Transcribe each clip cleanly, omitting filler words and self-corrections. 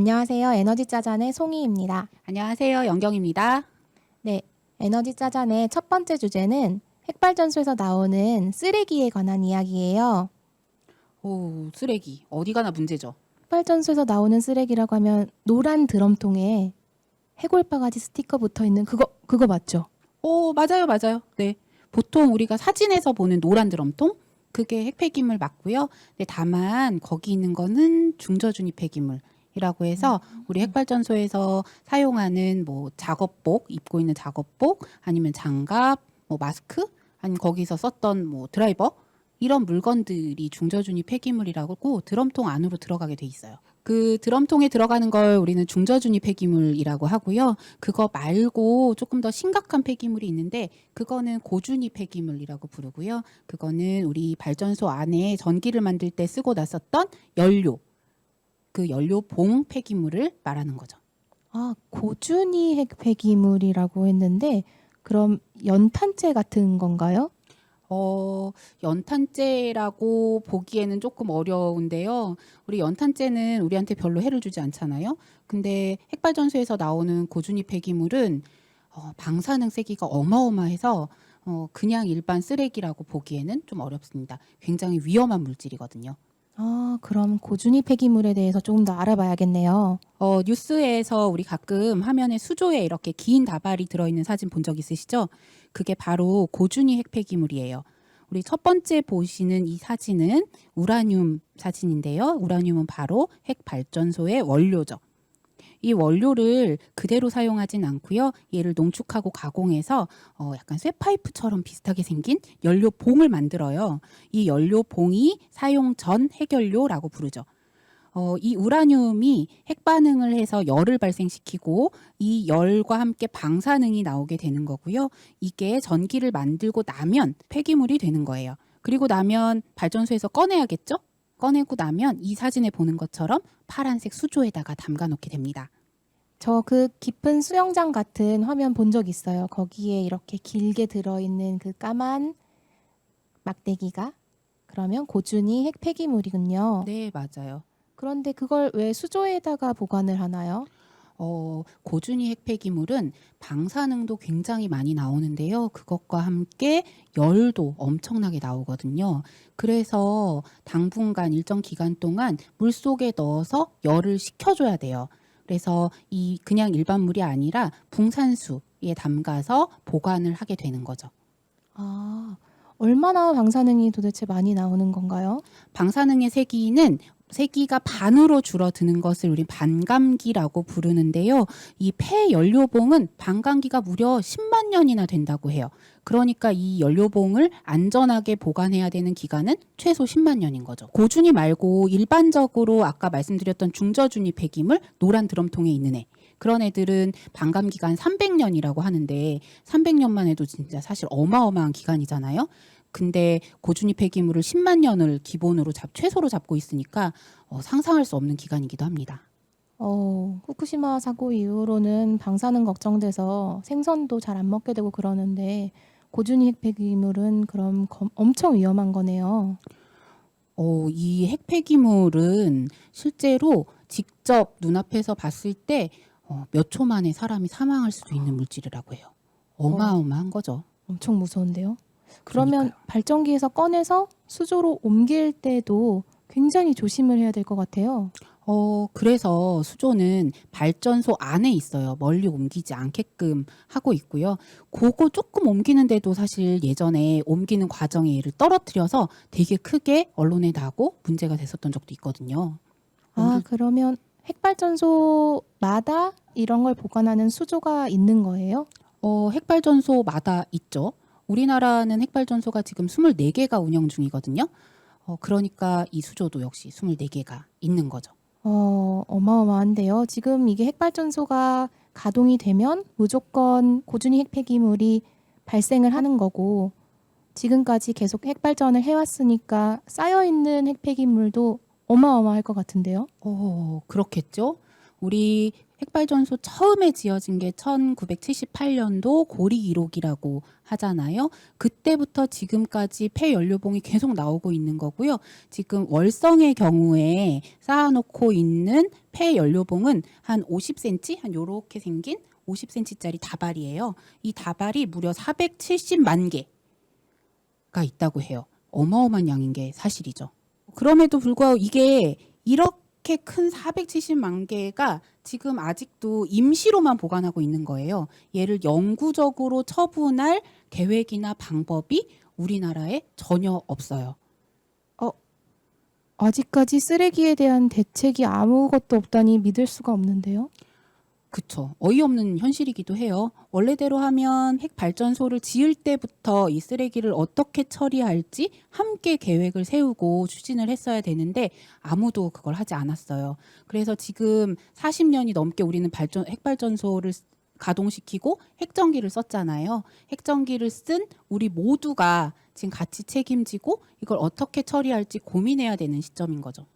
안녕하세요. 에너지 짜잔의 송이입니다. 안녕하세요. 영경입니다. 네, 에너지 짜잔의 첫 번째 주제는 핵발전소에서 나오는 쓰레기에 관한 이야기예요. 오, 쓰레기. 어디 가나 문제죠. 핵발전소에서 나오는 쓰레기라고 하면 노란 드럼통에 해골바가지 스티커 붙어 있는 그거 맞죠? 오, 맞아요, 맞아요. 네. 보통 우리가 사진에서 보는 노란 드럼통? 그게 핵폐기물 맞고요. 네, 다만 거기 있는 거는 중저준위 폐기물이라고 해서 우리 핵발전소에서 사용하는 뭐 작업복, 입고 있는 작업복, 아니면 장갑, 뭐 마스크, 아니면 거기서 썼던 뭐 드라이버 이런 물건들이 중저준위 폐기물이라고 드럼통 안으로 들어가게 돼 있어요. 그 드럼통에 들어가는 걸 우리는 중저준위 폐기물이라고 하고요. 그거 말고 조금 더 심각한 폐기물이 있는데 그거는 고준위 폐기물이라고 부르고요. 그거는 우리 발전소 안에 전기를 만들 때 쓰고 났었던 연료, 그 연료 봉 폐기물을 말하는 거죠. 아, 고준위 핵폐기물이라고 했는데 그럼 연탄재 같은 건가요? 연탄재라고 보기에는 조금 어려운데요. 우리 연탄재는 우리한테 별로 해를 주지 않잖아요. 근데 핵발전소에서 나오는 고준위 폐기물은 방사능 세기가 어마어마해서 그냥 일반 쓰레기라고 보기에는 좀 어렵습니다. 굉장히 위험한 물질이거든요. 아, 그럼 고준위 폐기물에 대해서 조금 더 알아봐야겠네요. 뉴스에서 우리 가끔 화면에 수조에 이렇게 긴 다발이 들어있는 사진 본 적 있으시죠? 그게 바로 고준위 핵폐기물이에요. 우리 첫 번째 보시는 이 사진은 우라늄 사진인데요. 우라늄은 바로 핵발전소의 원료죠. 이 원료를 그대로 사용하진 않고요. 얘를 농축하고 가공해서 약간 쇠파이프처럼 비슷하게 생긴 연료봉을 만들어요. 이 연료봉이 사용 전 핵연료라고 부르죠. 이 우라늄이 핵반응을 해서 열을 발생시키고 이 열과 함께 방사능이 나오게 되는 거고요. 이게 전기를 만들고 나면 폐기물이 되는 거예요. 그리고 나면 발전소에서 꺼내야겠죠? 꺼내고 나면 이 사진에 보는 것처럼 파란색 수조에다가 담가 놓게 됩니다. 저 그 깊은 수영장 같은 화면 본 적 있어요. 거기에 이렇게 길게 들어있는 그 까만 막대기가 그러면 고준위 핵폐기물이군요. 네, 맞아요. 그런데 그걸 왜 수조에다가 보관을 하나요? 고준위 핵폐기물은 방사능도 굉장히 많이 나오는데요. 그것과 함께 열도 엄청나게 나오거든요. 그래서 당분간 일정 기간 동안 물속에 넣어서 열을 식혀줘야 돼요. 그래서 이 그냥 일반 물이 아니라 붕산수에 담가서 보관을 하게 되는 거죠. 아, 얼마나 방사능이 도대체 많이 나오는 건가요? 방사능의 세기가 반으로 줄어드는 것을 우리 반감기라고 부르는데요. 이 폐연료봉은 반감기가 무려 10만 년이나 된다고 해요. 그러니까 이 연료봉을 안전하게 보관해야 되는 기간은 최소 10만 년인 거죠. 고준위 말고 일반적으로 아까 말씀드렸던 중저준위 폐기물, 노란 드럼통에 있는 애. 그런 애들은 반감기가 한 300년이라고 하는데 300년만 해도 진짜 사실 어마어마한 기간이잖아요. 근데 고준위 폐기물을 10만 년을 기본으로 최소로 잡고 있으니까 상상할 수 없는 기간이기도 합니다. 후쿠시마 사고 이후로는 방사능 걱정돼서 생선도 잘 안 먹게 되고 그러는데 고준위 핵폐기물은 그럼 엄청 위험한 거네요. 이 핵폐기물은 실제로 직접 눈앞에서 봤을 때 몇 초 만에 사람이 사망할 수도 있는 물질이라고 해요. 어마어마한 거죠. 엄청 무서운데요. 그러면 그러니까요. 발전기에서 꺼내서 수조로 옮길 때도 굉장히 조심을 해야 될 것 같아요. 그래서 수조는 발전소 안에 있어요. 멀리 옮기지 않게끔 하고 있고요. 그거 조금 옮기는데도 사실 예전에 옮기는 과정에 얘를 떨어뜨려서 되게 크게 언론에 나고 문제가 됐었던 적도 있거든요. 아, 그러면 핵발전소마다 이런 걸 보관하는 수조가 있는 거예요? 핵발전소마다 있죠. 우리나라는 핵발전소가 지금 24개가 운영 중이거든요. 그러니까 이 수조도 역시 24개가 있는 거죠. 어마어마한데요. 지금 이게 핵발전소가 가동이 되면 무조건 고준위 핵폐기물이 발생을 하는 거고 지금까지 계속 핵발전을 해왔으니까 쌓여있는 핵폐기물도 어마어마할 것 같은데요. 그렇겠죠. 우리 핵발전소 처음에 지어진 게 1978년도 고리 1호기라고 하잖아요. 그때부터 지금까지 폐연료봉이 계속 나오고 있는 거고요. 지금 월성의 경우에 쌓아놓고 있는 폐연료봉은 한 50cm, 한 요렇게 생긴 50cm짜리 다발이에요. 이 다발이 무려 470만 개가 있다고 해요. 어마어마한 양인 게 사실이죠. 그럼에도 불구하고 이게 이렇게 큰 470만 개가 지금 아직도 임시로만 보관하고 있는 거예요. 얘를 영구적으로 처분할 계획이나 방법이 우리나라에 전혀 없어요. 아직까지 쓰레기에 대한 대책이 아무것도 없다니 믿을 수가 없는데요. 그쵸. 어이없는 현실이기도 해요. 원래대로 하면 핵발전소를 지을 때부터 이 쓰레기를 어떻게 처리할지 함께 계획을 세우고 추진을 했어야 되는데 아무도 그걸 하지 않았어요. 그래서 지금 40년이 넘게 우리는 핵발전소를 가동시키고 핵전기를 썼잖아요. 핵전기를 쓴 우리 모두가 지금 같이 책임지고 이걸 어떻게 처리할지 고민해야 되는 시점인 거죠.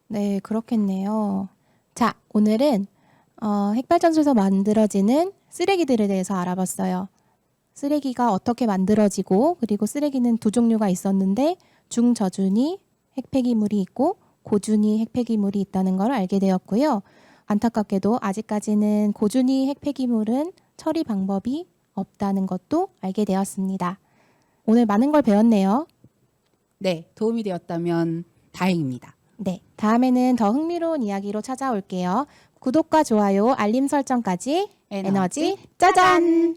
네, 그렇겠네요. 자, 오늘은 핵발전소에서 만들어지는 쓰레기들에 대해서 알아봤어요. 쓰레기가 어떻게 만들어지고 그리고 쓰레기는 두 종류가 있었는데 중저준위 핵폐기물이 있고 고준위 핵폐기물이 있다는 걸 알게 되었고요. 안타깝게도 아직까지는 고준위 핵폐기물은 처리 방법이 없다는 것도 알게 되었습니다. 오늘 많은 걸 배웠네요. 네, 도움이 되었다면 다행입니다. 네, 다음에는 더 흥미로운 이야기로 찾아올게요. 구독과 좋아요, 알림 설정까지 에너지 짜잔!